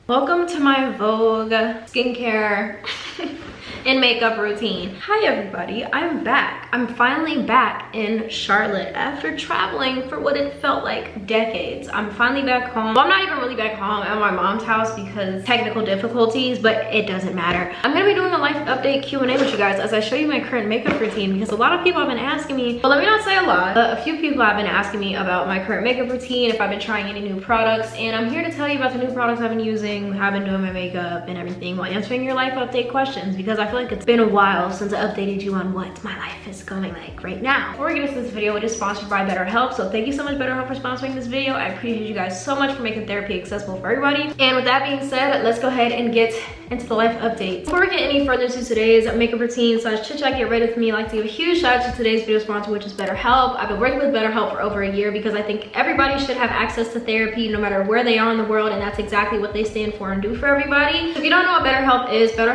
Welcome to my Vogue skincare and makeup routine. Hi everybody, I'm back. I'm finally back in Charlotte after traveling for what it felt like decades. I'm finally back home. Well, I'm not even really back home. I'm at my mom's house because technical difficulties, but it doesn't matter. I'm gonna be doing a life update Q&A with you guys as I show you my current makeup routine, because a lot of people have been asking me, well, let me not say a lot, but a few people have been asking me about my current makeup routine, if I've been trying any new products, and I'm here to tell you about the new products I've been using, how I've been doing my makeup and everything, while answering your life update questions, because I feel like it's been a while since I updated you on what my life is going like right now. Before we get into this video, it is sponsored by BetterHelp, so thank you so much BetterHelp for sponsoring this video. I appreciate you guys so much for making therapy accessible for everybody. And with that being said, let's go ahead and get into the life update. Before we get any further to today's makeup routine slash chit chat, get ready with me, I'd like to give a huge shout out to today's video sponsor, which is BetterHelp. I've been working with BetterHelp for over a year because I think everybody should have access to therapy no matter where they are in the world, and that's exactly what they stand for and do for everybody. So if you don't know what BetterHelp is an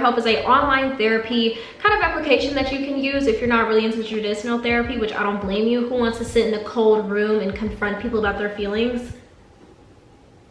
online therapy kind of application that you can use if you're not really into traditional therapy, which I don't blame you. Who wants to sit in a cold room and confront people about their feelings?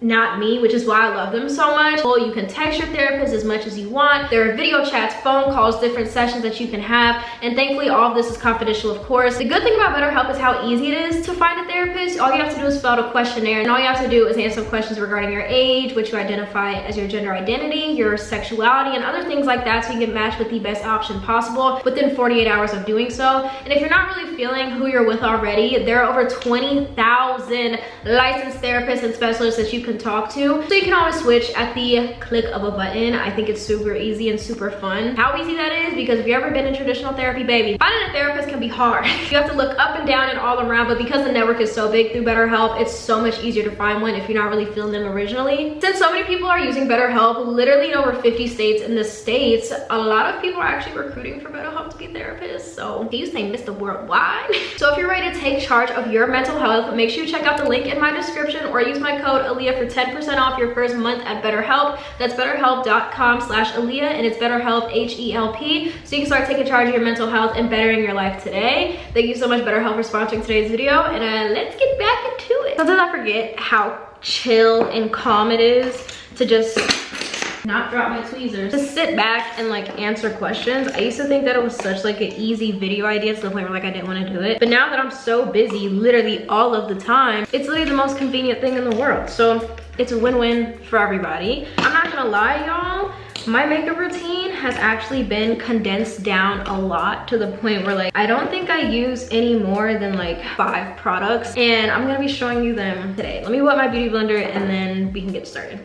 Not me, which is why I love them so much. Well, you can text your therapist as much as you want. There are video chats, phone calls, different sessions that you can have, and thankfully all of this is confidential, of course. The good thing about BetterHelp is how easy it is to find a therapist. All you have to do is fill out a questionnaire, and all you have to do is answer questions regarding your age, which you identify as your gender identity, your sexuality, and other things like that, so you get matched with the best option possible within 48 hours of doing so. And if you're not really feeling who you're with already, there are over 20,000 licensed therapists and specialists that you can talk to, so you can always switch at the click of a button. I think it's super easy and super fun. How easy that is, because if you've ever been in traditional therapy, baby, finding a therapist can be hard. You have to look up and down and all around, but because the network is so big through BetterHelp, it's so much easier to find one if you're not really feeling them originally. Since so many people are using BetterHelp, literally in over 50 states in the States, a lot of people are actually recruiting for BetterHelp to be therapists, so you say Mr. Worldwide. So if you're ready to take charge of your mental health, make sure you check out the link in my description or use my code aliyah for 10% off your first month at BetterHelp. That's betterhelp.com/aliyah, and it's BetterHelp, H-E-L-P, so you can start taking charge of your mental health and bettering your life today. Thank you so much, BetterHelp, for sponsoring today's video, and let's get back into it. Sometimes I forget how chill and calm it is to just not drop my tweezers, just sit back and like answer questions. I used to think that it was such like an easy video idea to the point where like I didn't want to do it, but now that I'm so busy literally all of the time, it's literally the most convenient thing in the world. So it's a win-win for everybody. I'm not gonna lie, y'all, my makeup routine has actually been condensed down a lot to the point where like I don't think I use any more than like 5 products, and I'm gonna be showing you them today. Let me wet my beauty blender and then we can get started.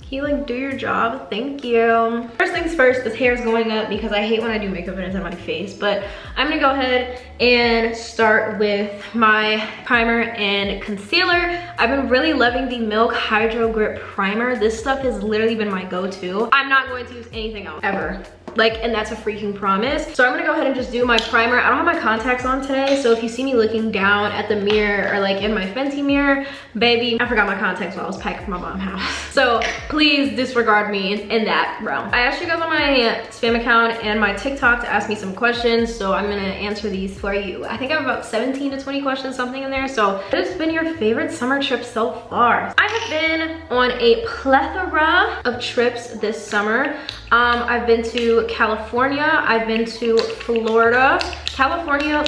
Can you like do your job? Thank you. First things first, this hair is going up because I hate when I do makeup and it's on my face, but I'm gonna go ahead and start with my primer and concealer. I've been really loving the Milk Hydro Grip Primer. This stuff has literally been my go-to. I'm not going to use anything else ever. Like, and that's a freaking promise. So I'm gonna go ahead and just do my primer. I don't have my contacts on today, so if you see me looking down at the mirror or like in my Fenty mirror, baby, I forgot my contacts while I was packing from my mom's house. So please disregard me in that realm. I asked you guys on my spam account and my TikTok to ask me some questions, so I'm gonna answer these for you. I think I have about 17 to 20 questions, something in there. So what has been your favorite summer trip so far? I have been on a plethora of trips this summer. I've been to California, I've been to Florida. California,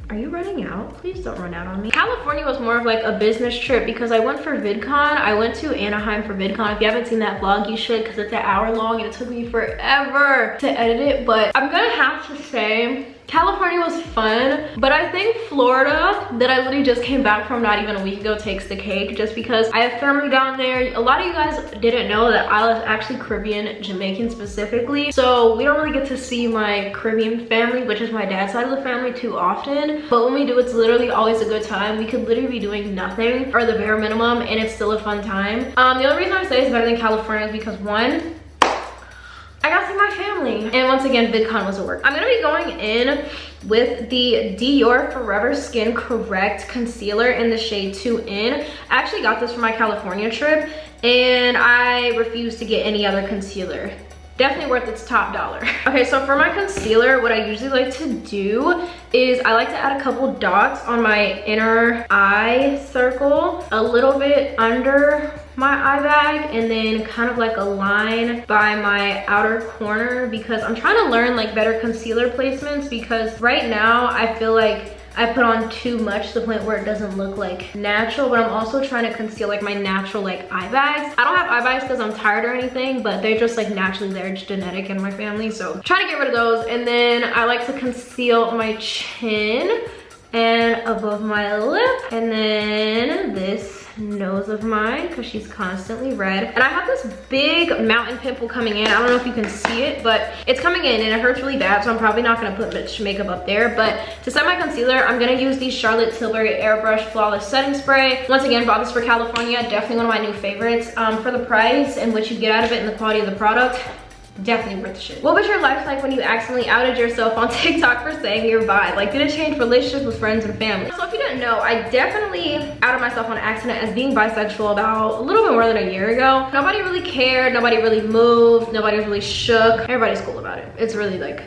are you running out? Please don't run out on me. California was more of like a business trip because I went for VidCon. I went to Anaheim for VidCon. If you haven't seen that vlog, you should, because it's an hour long and it took me forever to edit it. But I'm gonna have to say California was fun, but I think Florida, that I literally just came back from not even a week ago, takes the cake, just because I have family down there. A lot of you guys didn't know that I was actually Caribbean, Jamaican specifically, so we don't really get to see my Caribbean family, which is my dad's side of the family, too often. But when we do, it's literally always a good time. We could literally be doing nothing or the bare minimum, and it's still a fun time. The only reason I say it's better than California is because, one, I got to see my family. And once again, VidCon was a work. I'm gonna be going in with the Dior Forever Skin Correct Concealer in the shade 2N. I actually got this for my California trip, and I refuse to get any other concealer definitely worth its top dollar. Okay, so for my concealer, what I usually like to do is I like to add a couple dots on my inner eye circle, a little bit under my eye bag, and then kind of like a line by my outer corner, because I'm trying to learn like better concealer placements, because right now I feel like I put on too much to the point where it doesn't look like natural, but I'm also trying to conceal like my natural like eye bags. I don't have eye bags because I'm tired or anything, but they're just like naturally there. It's genetic in my family, so I'm trying to get rid of those. And then I like to conceal my chin and above my lip, and then this nose of mine, because she's constantly red. And I have this big mountain pimple coming in. I don't know if you can see it, but it's coming in and it hurts really bad, so I'm probably not going to put much makeup up there. But to set my concealer, I'm going to use the Charlotte Tilbury Airbrush Flawless Setting Spray. Once again, bought this for California. Definitely one of my new favorites. For the price and what you get out of it and the quality of the product, definitely worth the shit. What was your life like when you accidentally outed yourself on TikTok for saying you're bi? Like, did it change relationships with friends and family? So if you didn't know, I definitely outed myself on accident as being bisexual about a little bit more than a year ago. Nobody really cared, nobody really moved, nobody was really shook. Everybody's cool about it. It's really like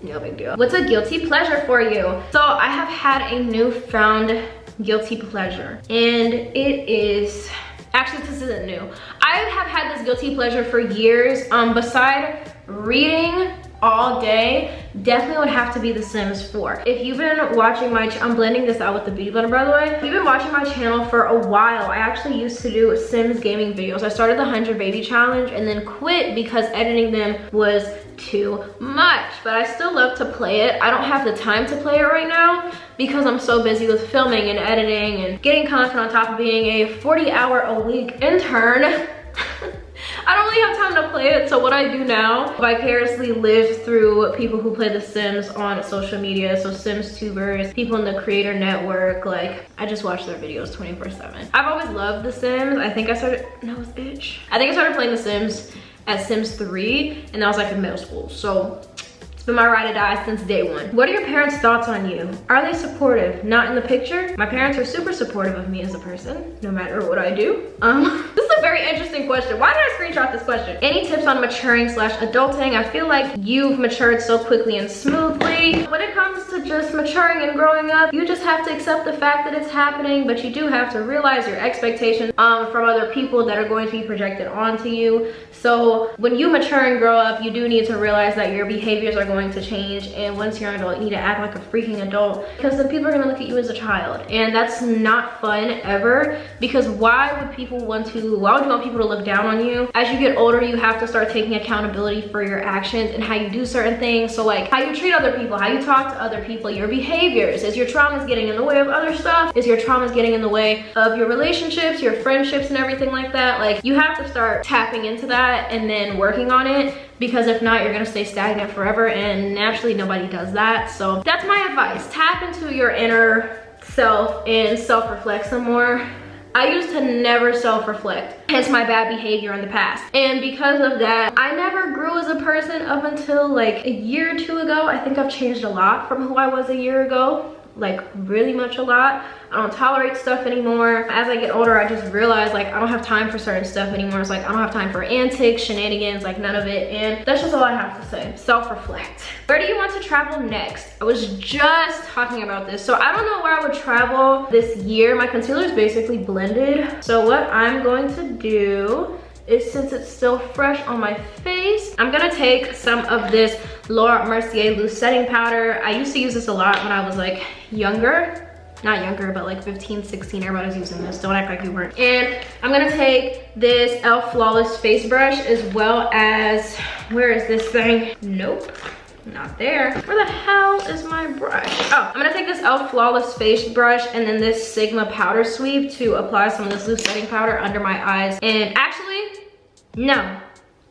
no big deal. What's a guilty pleasure for you? So I have had a newfound guilty pleasure, and it is, actually this isn't new. I have had this guilty pleasure for years. Beside reading all day, definitely would have to be The Sims 4. If you've been watching my, I'm blending this out with the beauty blender by the way. If you've been watching my channel for a while, I actually used to do Sims gaming videos. I started the 100 baby challenge and then quit because editing them was too much, but I still love to play it. I don't have the time to play it right now because I'm so busy with filming and editing and getting content on top of being a 40-hour-a-week intern. I don't really have time to play it, so what I do now, vicariously live through people who play The Sims on social media, so Sims tubers, people in the creator network. Like, I just watch their videos 24/7. I've always loved The Sims. I think I started, no, it's itch. I think I started playing The Sims at Sims 3, and that was like in middle school, so it's been my ride or die since day one. What are your parents' thoughts on you? Are they supportive? Not in the picture. My parents are super supportive of me as a person, no matter what I do. This is a very interesting question. Why did I screenshot this question? Any tips on maturing / adulting? I feel like you've matured so quickly and smoothly. When it comes to just maturing and growing up, you just have to accept the fact that it's happening, but you do have to realize your expectations from other people that are going to be projected onto you. So when you mature and grow up, you do need to realize that your behaviors are going to change, and once you're an adult, you need to act like a freaking adult, because then people are going to look at you as a child, and that's not fun ever. Because why would you want people to look down on you? As you get older, you have to start taking accountability for your actions and how you do certain things. So like how you treat other people, how you talk to other people, your behaviors. Is your traumas getting in the way of other stuff? Is your traumas getting in the way of your relationships, your friendships, and everything like that? Like, you have to start tapping into that and then working on it, because if not, you're gonna stay stagnant forever, and naturally nobody does that. So that's my advice. Tap into your inner self and self-reflect some more. I used to never self-reflect, hence my bad behavior in the past. And because of that, I never grew as a person up until like a year or two ago. I think I've changed a lot from who I was a year ago. Like, really much a lot. I don't tolerate stuff anymore. As I get older, I just realize like I don't have time for certain stuff anymore. It's like I don't have time for antics, shenanigans, like none of it. And that's just all I have to say. Self-reflect. Where do you want to travel next? I was just talking about this. So I don't know where I would travel this year. My concealer is basically blended. So what I'm going to do is, since it's still fresh on my face, I'm gonna take some of this Laura Mercier loose setting powder. I used to use this a lot when I was like younger. Not younger, but like 15, 16, everybody's using this. Don't act like you weren't. And I'm gonna take this e.l.f. Flawless face brush, as well as, where is this thing? Nope, not there. Where the hell is my brush? Oh, I'm gonna take this e.l.f. Flawless face brush and then this Sigma powder sweep to apply some of this loose setting powder under my eyes. And actually, no,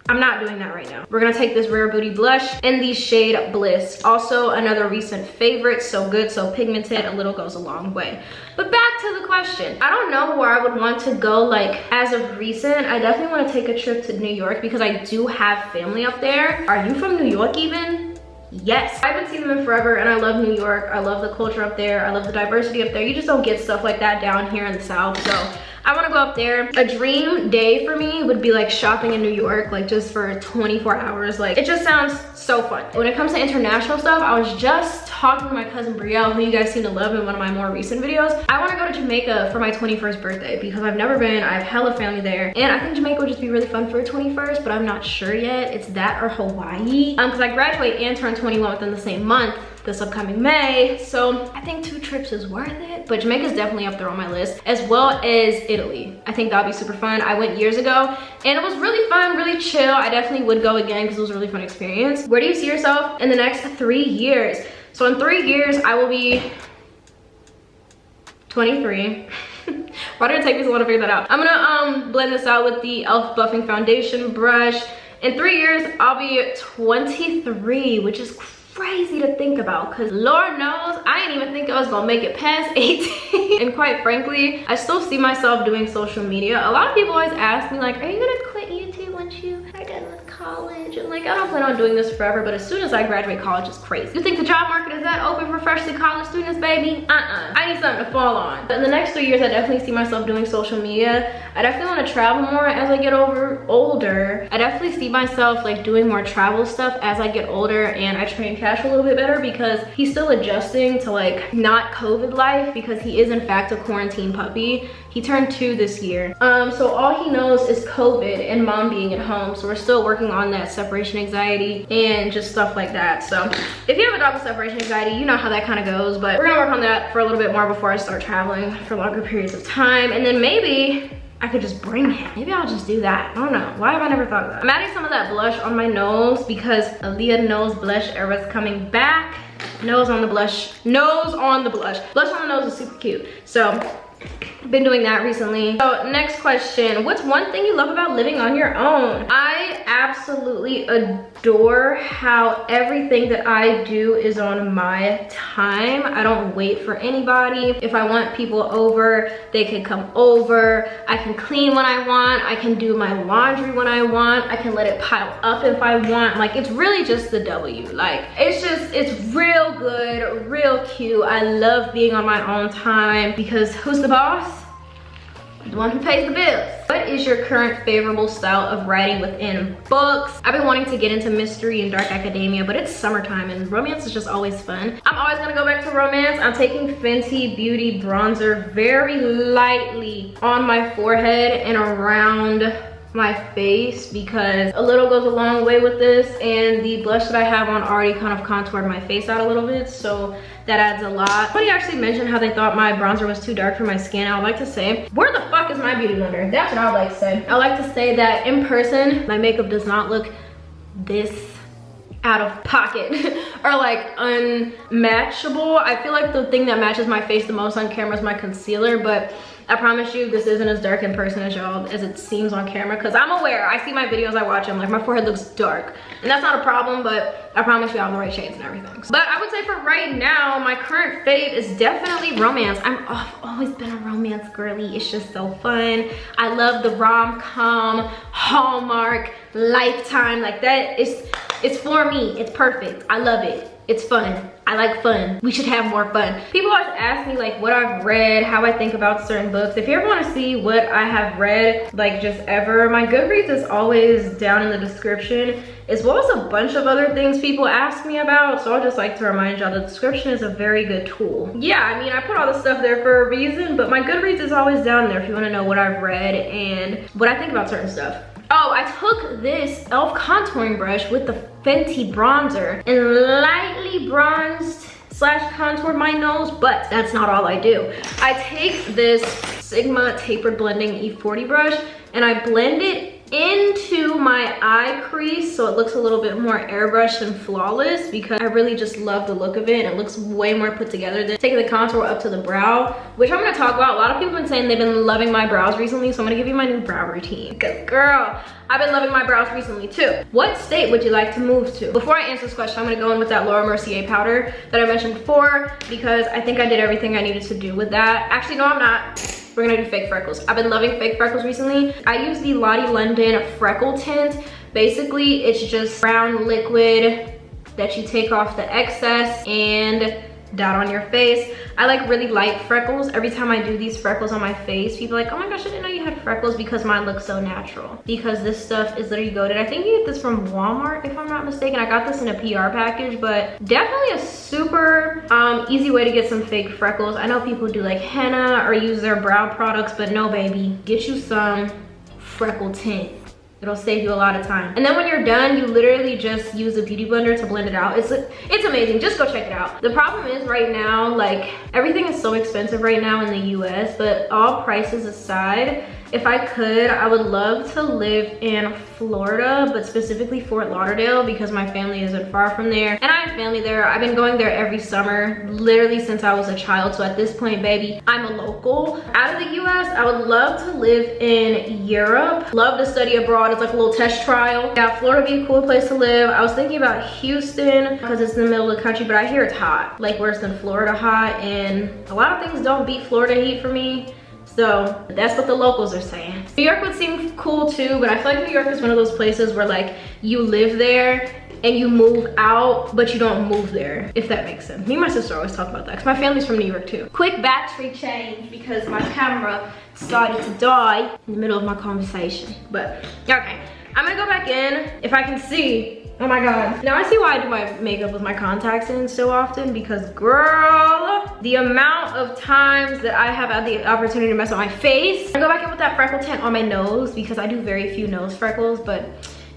I'm not doing that right now. We're gonna take this Rare Beauty blush in the shade Bliss. Also another recent favorite, so good, so pigmented, a little goes a long way. But back to the question. I don't know where I would want to go like as of recent. I definitely wanna take a trip to New York because I do have family up there. Are you from New York even? Yes. I haven't seen them in forever and I love New York. I love the culture up there. I love the diversity up there. You just don't get stuff like that down here in the South. So I want to go up there. A dream day for me would be like shopping in New York, like just for 24 hours. Like, it just sounds so fun. When it comes to international stuff, I was just talking to my cousin Brielle, who you guys seem to love in one of my more recent videos. I want to go to Jamaica for my 21st birthday because I've never been. I have hella family there, and I think Jamaica would just be really fun for a 21st, but I'm not sure yet. It's that or Hawaii, because I graduate and turn 21 within the same month this upcoming May, so I think 2 trips is worth it. But Jamaica is definitely up there on my list, as well as Italy. I think that'll be super fun. I went years ago and it was really fun, really chill. I definitely would go again because it was a really fun experience. Where do you see yourself in the next 3 years? So in 3 years I will be 23. Why did it take me so long to figure that out? I'm gonna blend this out with the e.l.f. buffing foundation brush. In 3 years I'll be 23, which is crazy to think about, because Lord knows I didn't even think I was gonna make it past 18. And quite frankly, I still see myself doing social media. A lot of people always ask me like, are you gonna quit YouTube once you are done with college? And like, I don't plan on doing this forever, but as soon as I graduate college, it's crazy. You think the job market is that open for freshly college students, baby? I need something to fall on. But in the next 3 years, I definitely see myself doing social media. I definitely want to travel more as I get older. I definitely see myself like doing more travel stuff as I get older, and I train Cash a little bit better because he's still adjusting to like not COVID life, because he is in fact a quarantine puppy. He turned 2 this year. So all he knows is COVID and mom being at home. So we're still working on that separation anxiety and just stuff like that. So if you have a dog with separation anxiety, you know how that kind of goes, but we're gonna work on that for a little bit more before I start traveling for longer periods of time. And then maybe I could just bring him. Maybe I'll just do that. I don't know. Why have I never thought of that? I'm adding some of that blush on my nose because aliyah nose blush era is coming back. Nose on the blush. Nose on the blush. Blush on the nose is super cute. So I've been doing that recently. So next question, what's one thing you love about living on your own? I absolutely adore how everything that I do is on my time. I don't wait for anybody. If I want people over, they can come over. I can clean when I want. I can do my laundry when I want. I can let it pile up if I want. Like, it's really just the W. Like, it's real good, real cute. I love being on my own time because who's the boss? The one who pays the bills. What is your current favorable style of writing within books? I've been wanting to get into mystery and dark academia, but it's summertime and romance is just always fun. I'm always gonna go back to romance. I'm taking Fenty Beauty bronzer very lightly on my forehead and around my face because a little goes a long way with this, and the blush that I have on already kind of contoured my face out a little bit, so that adds a lot. Somebody actually mentioned how they thought my bronzer was too dark for my skin. I would like to say, where the fuck is my beauty blender? That's what I would like to say. I like to say that in person, my makeup does not look this out of pocket or like unmatchable. I feel like the thing that matches my face the most on camera is my concealer, but I promise you this isn't as dark in person as y'all as it seems on camera, because I'm aware. I see my videos, I watch them, like my forehead looks dark, and that's not a problem, but I promise you I have the right shades and everything. But I would say for right now, my current fave is definitely romance. I've always been a romance girly. It's just so fun. I love the rom-com, Hallmark, Lifetime, like that. It's for me. It's perfect. I love it. It's fun. I like fun. We should have more fun. People always ask me like what I've read, how I think about certain books. If you ever want to see what I have read, like just ever, my Goodreads is always down in the description, as well as a bunch of other things people ask me about. So I'll just like to remind y'all the description is a very good tool. Yeah, I mean, I put all this stuff there for a reason, but my Goodreads is always down there if you want to know what I've read and what I think about certain stuff. Oh, I took this e.l.f. contouring brush with the Fenty bronzer and lightly bronzed / contoured my nose, but that's not all I do. I take this Sigma tapered blending E40 brush and I blend it into my eye crease so it looks a little bit more airbrushed and flawless, because I really just love the look of it. It looks way more put together than taking the contour up to the brow, which I'm gonna talk about. A lot of people have been saying they've been loving my brows recently, so I'm gonna give you my new brow routine, because girl, I've been loving my brows recently too. What state would you like to move to? Before I answer this question, I'm gonna go in with that Laura Mercier powder that I mentioned before, because I think I did everything I needed to do with that. Actually, no, I'm not. We're gonna do fake freckles. I've been loving fake freckles recently. I use the Lottie London freckle tint. Basically, it's just brown liquid that you take off the excess and dot on your face. I like really light freckles. Every time I do these freckles on my face, people are like, oh my gosh, I didn't know you had freckles, because mine looks so natural. Because this stuff is literally goated. I think you get this from Walmart, if I'm not mistaken. I got this in a PR package, but definitely a super easy way to get some fake freckles. I know people do like henna or use their brow products, but no baby, get you some freckle tint. It'll save you a lot of time. And then when you're done, you literally just use a beauty blender to blend it out. It's amazing. Just go check it out. The problem is right now, like, everything is so expensive right now in the US, but all prices aside, if I could, I would love to live in Florida, but specifically Fort Lauderdale, because my family isn't far from there. And I have family there. I've been going there every summer, literally since I was a child. So at this point, baby, I'm a local. Out of the US, I would love to live in Europe. Love to study abroad. It's like a little test trial. Yeah, Florida would be a cool place to live. I was thinking about Houston because it's in the middle of the country, but I hear it's hot, like worse than Florida hot. And a lot of things don't beat Florida heat for me. So that's what the locals are saying. New York would seem cool too, but I feel like New York is one of those places where like you live there and you move out, but you don't move there, if that makes sense. Me and my sister always talk about that because my family's from New York too. Quick battery change because my camera decided to die in the middle of my conversation. But okay, I'm gonna go back in if I can see. Oh my God. Now I see why I do my makeup with my contacts in so often, because girl, the amount of times that I have had the opportunity to mess with my face. I go back in with that freckle tint on my nose because I do very few nose freckles, but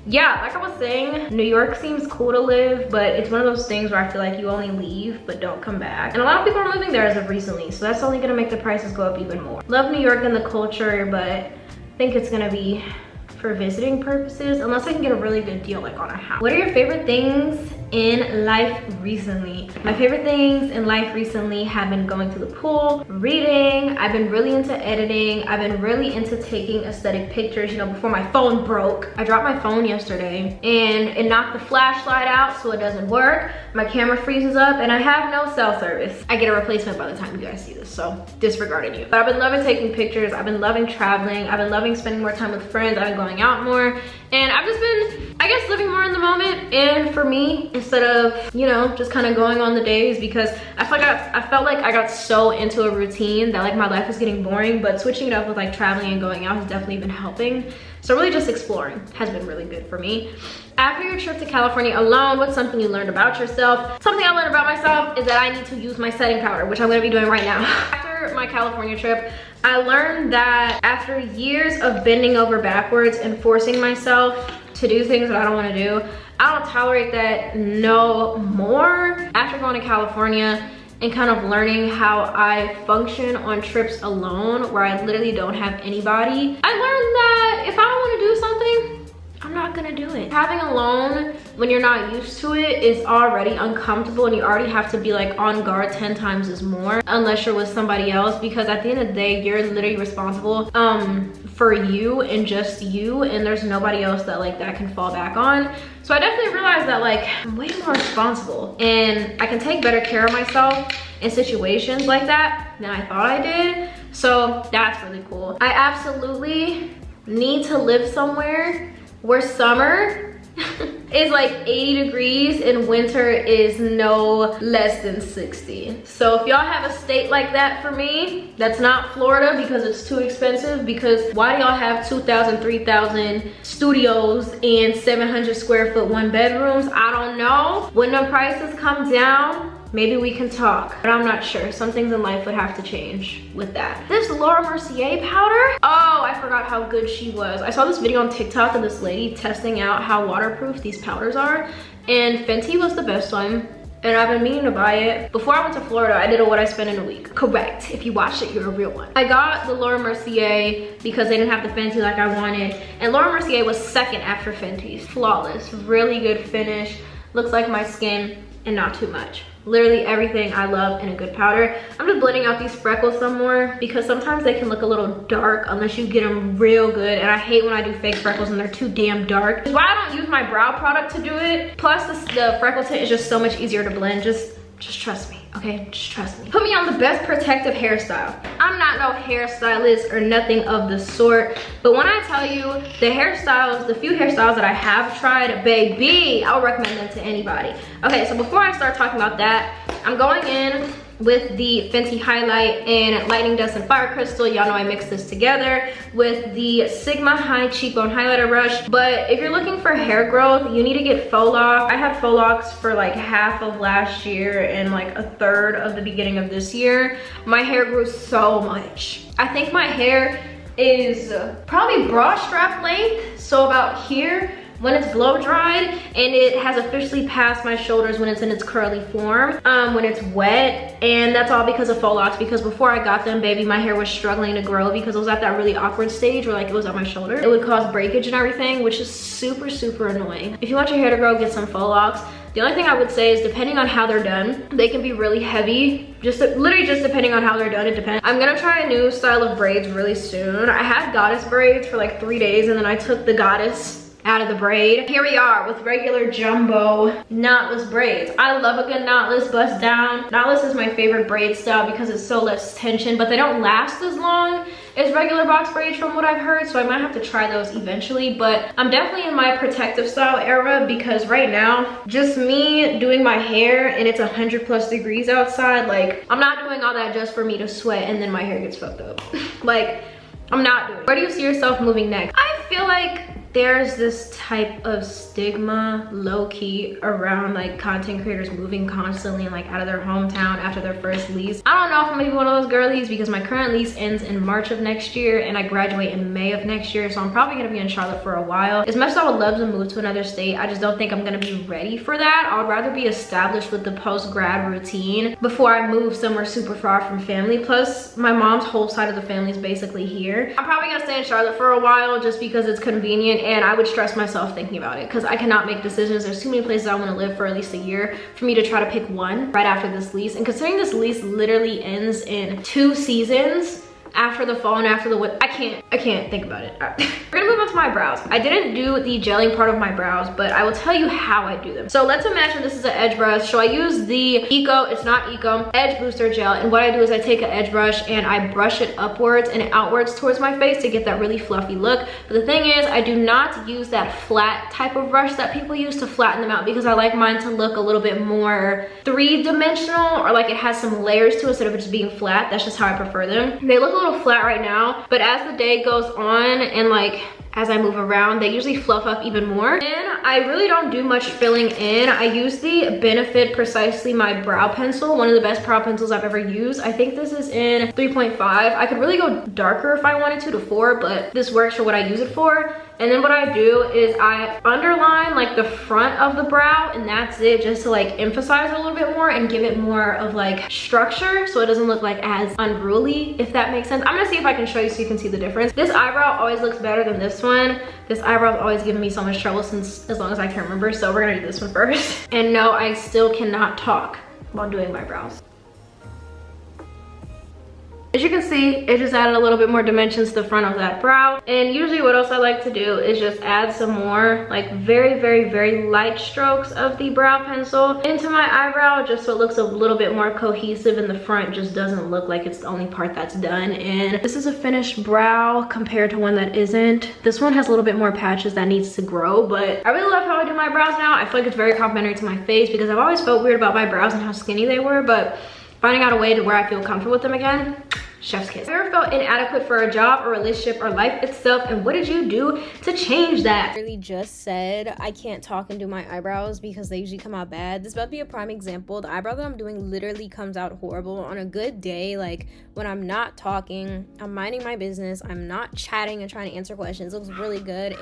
yeah, like I was saying, New York seems cool to live, but it's one of those things where I feel like you only leave but don't come back. And a lot of people are moving there as of recently, so that's only gonna make the prices go up even more. Love New York and the culture, but I think it's gonna be for visiting purposes, unless I can get a really good deal like on a house. What are your favorite things in life recently? My favorite things in life recently have been going to the pool, reading. I've been really into editing. I've been really into taking aesthetic pictures. You know, before my phone broke, I dropped my phone yesterday and it knocked the flashlight out, so it doesn't work. My camera freezes up and I have no cell service. I get a replacement by the time you guys see this, so disregarding you. But I've been loving taking pictures. I've been loving traveling. I've been loving spending more time with friends. I've been going out more, and I've just been, I guess, living more in the moment. And for me, instead of, you know, just kind of going on the days, because I felt like I got so into a routine that like my life was getting boring, but switching it up with like traveling and going out has definitely been helping. So really just exploring has been really good for me. After your trip to California alone, what's something you learned about yourself? Something I learned about myself is that I need to use my setting powder, which I'm gonna be doing right now. After my California trip, I learned that after years of bending over backwards and forcing myself to do things that I don't wanna do, I don't tolerate that no more. After going to California and kind of learning how I function on trips alone, where I literally don't have anybody, I learned that if I don't wanna do something, I'm not gonna do it. Having alone, when you're not used to it, is already uncomfortable, and you already have to be like on guard 10 times as more, unless you're with somebody else, because at the end of the day, you're literally responsible for you and just you, and there's nobody else that like that can fall back on. So I definitely realized that like I'm way more responsible and I can take better care of myself in situations like that than I thought I did. So that's really cool. I absolutely need to live somewhere where summer is like 80 degrees and winter is no less than 60. So if y'all have a state like that for me, that's not Florida, because it's too expensive. Because why do y'all have 2,000, 3,000 studios and 700 square foot one bedrooms? I don't know. When the prices come down, maybe we can talk, but I'm not sure. Some things in life would have to change with that. This Laura Mercier powder, oh, I forgot how good she was. I saw this video on TikTok of this lady testing out how waterproof these powders are, and Fenty was the best one, and I've been meaning to buy it. Before I went to Florida, I did a what I spent in a week. Correct, if you watched it, you're a real one. I got the Laura Mercier because they didn't have the Fenty like I wanted, and Laura Mercier was second after Fenty's. Flawless, really good finish, looks like my skin, and not too much. Literally everything I love in a good powder. I'm just blending out these freckles some more, because sometimes they can look a little dark unless you get them real good, and I hate when I do fake freckles and they're too damn dark. That's why I don't use my brow product to do it. Plus the freckle tint is just so much easier to blend. Just trust me, okay? Just trust me. Put me on the best protective hairstyle. I'm not no hairstylist or nothing of the sort, but when I tell you the hairstyles, the few hairstyles that I have tried, baby, I'll recommend them to anybody. Okay, so before I start talking about that, I'm going in with the Fenty Highlight in Lightning Dust and Fire Crystal. Y'all know I mixed this together with the Sigma High Cheekbone Highlighter Brush. But if you're looking for hair growth, you need to get faux locks. I had faux locks for like half of last year and like a third of the beginning of this year. My hair grew so much. I think my hair is probably bra strap length, so about here when it's blow dried, and it has officially passed my shoulders when it's in its curly form, when it's wet. And that's all because of faux locks, because before I got them, baby, my hair was struggling to grow because it was at that really awkward stage where like it was at my shoulder. It would cause breakage and everything, which is super, super annoying. If you want your hair to grow, get some faux locks. The only thing I would say is depending on how they're done, they can be really heavy. Literally just depending on how they're done, it depends. I'm gonna try a new style of braids really soon. I had goddess braids for like 3 days and then I took the goddess out of the braid. Here we are with regular jumbo knotless braids. I love a good knotless bust down. Knotless is my favorite braid style because it's so less tension, but they don't last as long as regular box braids from what I've heard, so I might have to try those eventually. But I'm definitely in my protective style era because right now, just me doing my hair and it's 100+ degrees outside, like I'm not doing all that just for me to sweat and then my hair gets fucked up. Like, I'm not doing it. Where do you see yourself moving next? I feel like there's this type of stigma low-key around like content creators moving constantly and like out of their hometown after their first lease. I don't know if I'm gonna be one of those girlies because my current lease ends in March of next year and I graduate in May of next year, so I'm probably gonna be in Charlotte for a while. As much as I would love to move to another state, I just don't think I'm gonna be ready for that. I would rather be established with the post-grad routine before I move somewhere super far from family. Plus my mom's whole side of the family is basically here. I'm probably gonna stay in Charlotte for a while just because it's convenient, and I would stress myself thinking about it because I cannot make decisions. There's too many places I want to live for at least a year for me to try to pick one right after this lease. And considering this lease literally ends in 2 seasons, after the fall and after the winter, I can't think about it. We're gonna move on to my brows. I didn't do the gelling part of my brows, but I will tell you how I do them. So let's imagine this is an edge brush. So I use the it's not Eco, Edge Booster Gel. And what I do is I take an edge brush and I brush it upwards and outwards towards my face to get that really fluffy look. But the thing is, I do not use that flat type of brush that people use to flatten them out because I like mine to look a little bit more 3-dimensional, or like it has some layers to it instead of just being flat. That's just how I prefer them. They look a little flat right now, but as the day goes on and like as I move around, they usually fluff up even more. And I really don't do much filling in. I use the Benefit Precisely My Brow Pencil, one of the best brow pencils I've ever used. I think this is in 3.5. I could really go darker if I wanted to 4, but this works for what I use it for. And then what I do is I underline like the front of the brow, and that's it, just to like emphasize it a little bit more and give it more of like structure so it doesn't look like as unruly, if that makes sense. I'm gonna see if I can show you so you can see the difference. This eyebrow always looks better than this one. This eyebrow's always given me so much trouble since as long as I can remember, so we're gonna do this one first. And no, I still cannot talk while doing my brows. As you can see, it just added a little bit more dimensions to the front of that brow. And usually what else I like to do is just add some more like very, very, very light strokes of the brow pencil into my eyebrow, just so it looks a little bit more cohesive and the front just doesn't look like it's the only part that's done. And this is a finished brow compared to one that isn't. This one has a little bit more patches that needs to grow, but I really love how I do my brows now. I feel like it's very complimentary to my face because I've always felt weird about my brows and how skinny they were, but finding out a way to where I feel comfortable with them again, chef's kiss. Have you ever felt inadequate for a job or relationship or life itself, and what did you do to change that? I really just said I can't talk and do my eyebrows because they usually come out bad. This is about to be a prime example. The eyebrow that I'm doing literally comes out horrible. On a good day, like when I'm not talking, I'm minding my business, I'm not chatting and trying to answer questions, it looks really good.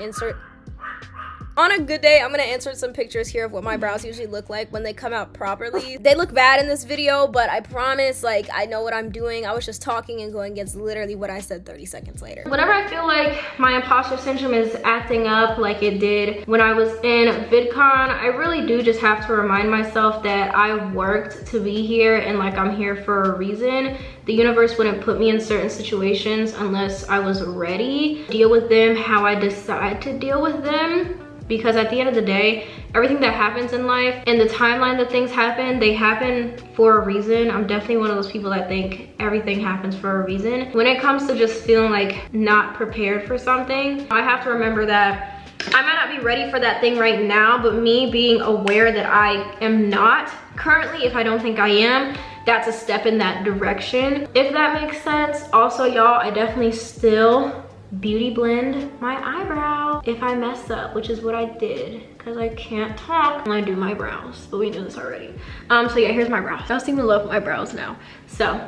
On a good day, I'm gonna insert some pictures here of what my brows usually look like when they come out properly. They look bad in this video, but I promise, like, I know what I'm doing. I was just talking and going against literally what I said 30 seconds later. Whenever I feel like my imposter syndrome is acting up like it did when I was in VidCon, I really do just have to remind myself that I worked to be here and like I'm here for a reason. The universe wouldn't put me in certain situations unless I was ready to deal with them how I decide to deal with them. Because at the end of the day, everything that happens in life and the timeline that things happen, they happen for a reason. I'm definitely one of those people that think everything happens for a reason. When it comes to just feeling like not prepared for something, I have to remember that I might not be ready for that thing right now, but me being aware that I am not currently, if I don't think I am, that's a step in that direction, if that makes sense. Also, y'all, I definitely still beauty blend my eyebrow if I mess up, which is what I did, because I can't talk when I do my brows, but we knew this already. So yeah, here's my brows. I seem to love my brows now, so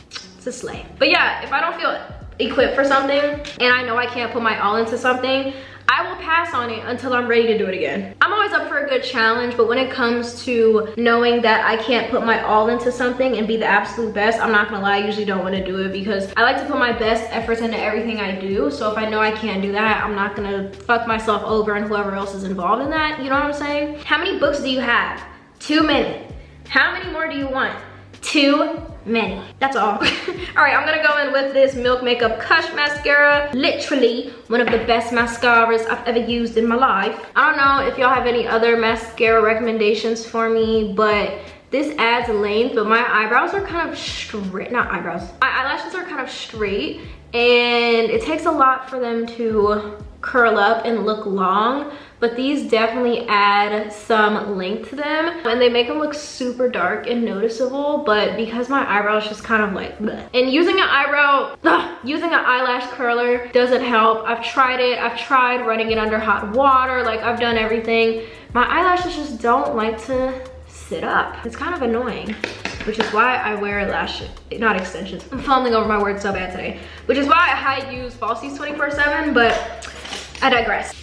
it's a slay. But yeah, if I don't feel equipped for something and I know I can't put my all into something, I will pass on it until I'm ready to do it again. I'm always up for a good challenge, but when it comes to knowing that I can't put my all into something and be the absolute best, I'm not gonna lie, I usually don't want to do it because I like to put my best efforts into everything I do. So if I know I can't do that, I'm not gonna fuck myself over and whoever else is involved in that. You know what I'm saying? How many books do you have? Too many. How many more do you want? Too many. That's all. All right, I'm gonna go in with this Milk Makeup Kush mascara. Literally one of the best mascaras I've ever used in my life. I don't know if y'all have any other mascara recommendations for me, but this adds length, but my eyebrows are kind of straight. Not eyebrows. My eyelashes are kind of straight, and it takes a lot for them to curl up and look long, but these definitely add some length to them, and they make them look super dark and noticeable. But because my eyebrows just kind of like bleh. And using an eyelash curler doesn't help. I've tried it. I've tried running it under hot water. Like, I've done everything. My eyelashes just don't like to sit up. It's kind of annoying, which is why I wear not extensions. I'm fumbling over my words so bad today, which is why I use falsies 24/7, but I digress.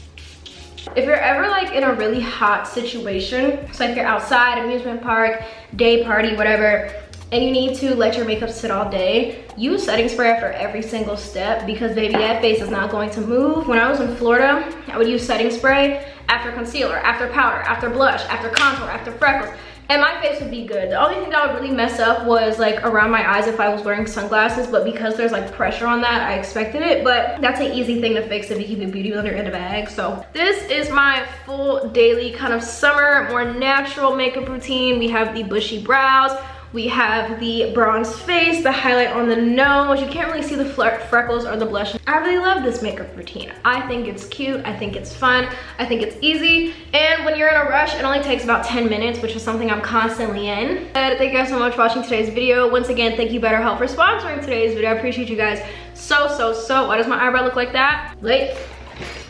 If you're ever like in a really hot situation, so if you're outside, amusement park, day party, whatever, and you need to let your makeup sit all day, use setting spray after every single step, because baby, that face is not going to move. When I was in Florida, I would use setting spray after concealer, after powder, after blush, after contour, after freckles, and my face would be good. The only thing that would really mess up was like around my eyes if I was wearing sunglasses, but because there's like pressure on that, I expected it. But that's an easy thing to fix if you keep a beauty blender in a bag. So this is my full daily kind of summer, more natural makeup routine. We have the bushy brows. We have the bronze face, the highlight on the nose. You can't really see the freckles or the blush. I really love this makeup routine. I think it's cute, I think it's fun, I think it's easy. And when you're in a rush, it only takes about 10 minutes, which is something I'm constantly in. And thank you guys so much for watching today's video. Once again, thank you BetterHelp for sponsoring today's video. I appreciate you guys so. Why does my eyebrow look like that? Wait,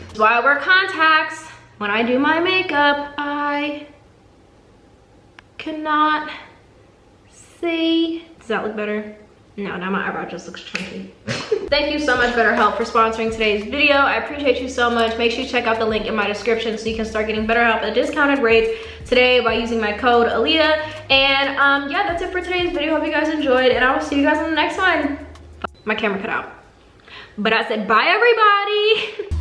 that's why I wear contacts. When I do my makeup, I cannot see. Does that look better? No, now my eyebrow just looks chunky. Thank you so much BetterHelp for sponsoring today's video. I appreciate you so much. Make sure you check out the link in my description so you can start getting BetterHelp at discounted rates today by using my code aliyah. And yeah, that's it for today's video. Hope you guys enjoyed, and I will see you guys in the next one. My camera cut out, but I said bye everybody.